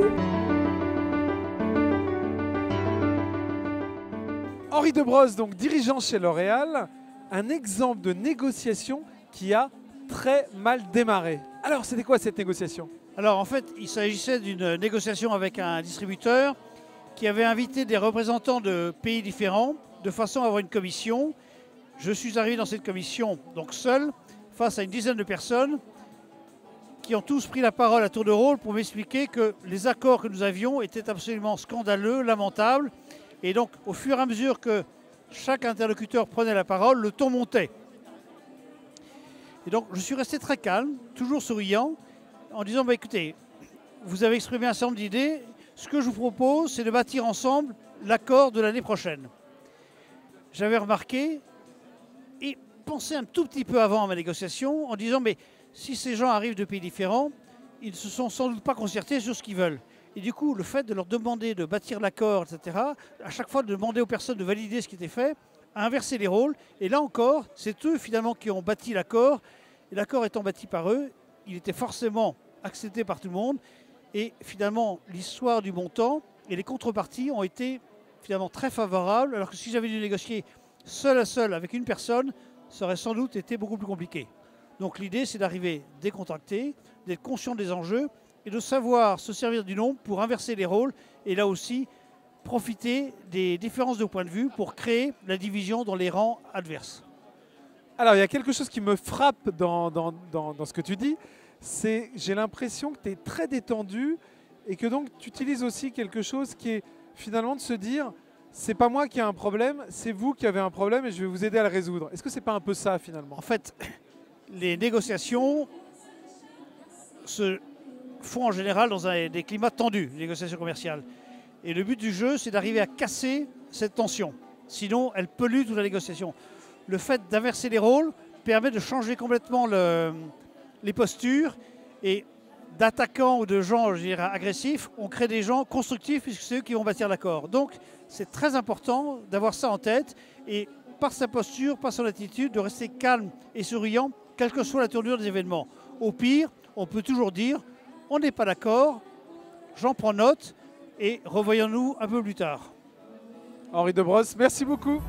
société. Henri Debrosse, donc dirigeant chez L'Oréal, un exemple de négociation qui a très mal démarré. Alors, c'était quoi cette négociation? Alors en fait, il s'agissait d'une négociation avec un distributeur qui avait invité des représentants de pays différents de façon à avoir une commission. Je suis arrivé dans cette commission donc seul, face à une dizaine de personnes qui ont tous pris la parole à tour de rôle pour m'expliquer que les accords que nous avions étaient absolument scandaleux, lamentables. Et donc au fur et à mesure que chaque interlocuteur prenait la parole, le ton montait. Et donc je suis resté très calme, toujours souriant, en disant bah, écoutez, vous avez exprimé un certain nombre d'idées, ce que je vous propose, c'est de bâtir ensemble l'accord de l'année prochaine. J'avais remarqué et pensé un tout petit peu avant à ma négociation en disant mais si ces gens arrivent de pays différents, ils ne se sont sans doute pas concertés sur ce qu'ils veulent. Et du coup, le fait de leur demander de bâtir l'accord, etc., à chaque fois de demander aux personnes de valider ce qui était fait, a inversé les rôles. Et là encore, c'est eux finalement qui ont bâti l'accord. Et l'accord étant bâti par eux, il était forcément accepté par tout le monde. Et finalement, l'histoire du montant et les contreparties ont été finalement très favorables. Alors que si j'avais dû négocier seul à seul avec une personne, ça aurait sans doute été beaucoup plus compliqué. Donc l'idée, c'est d'arriver décontracté, d'être conscient des enjeux et de savoir se servir du nombre pour inverser les rôles et là aussi profiter des différences de point de vue pour créer la division dans les rangs adverses. Alors, il y a quelque chose qui me frappe dans ce que tu dis, c'est j'ai l'impression que tu es très détendu et que donc tu utilises aussi quelque chose qui est finalement de se dire c'est pas moi qui ai un problème, c'est vous qui avez un problème et je vais vous aider à le résoudre. Est-ce que c'est pas un peu ça finalement? En fait, les négociations se font en général dans des climats tendus, les négociations commerciales. Et le but du jeu, c'est d'arriver à casser cette tension. Sinon, elle pollue toute la négociation. Le fait d'inverser les rôles permet de changer complètement les postures et d'attaquants ou de gens, je dirais, agressifs, on crée des gens constructifs puisque c'est eux qui vont bâtir l'accord. Donc, c'est très important d'avoir ça en tête et par sa posture, par son attitude, de rester calme et souriant, quelle que soit la tournure des événements. Au pire, on peut toujours dire on n'est pas d'accord, j'en prends note et revoyons-nous un peu plus tard. Henri Debrosse, merci beaucoup.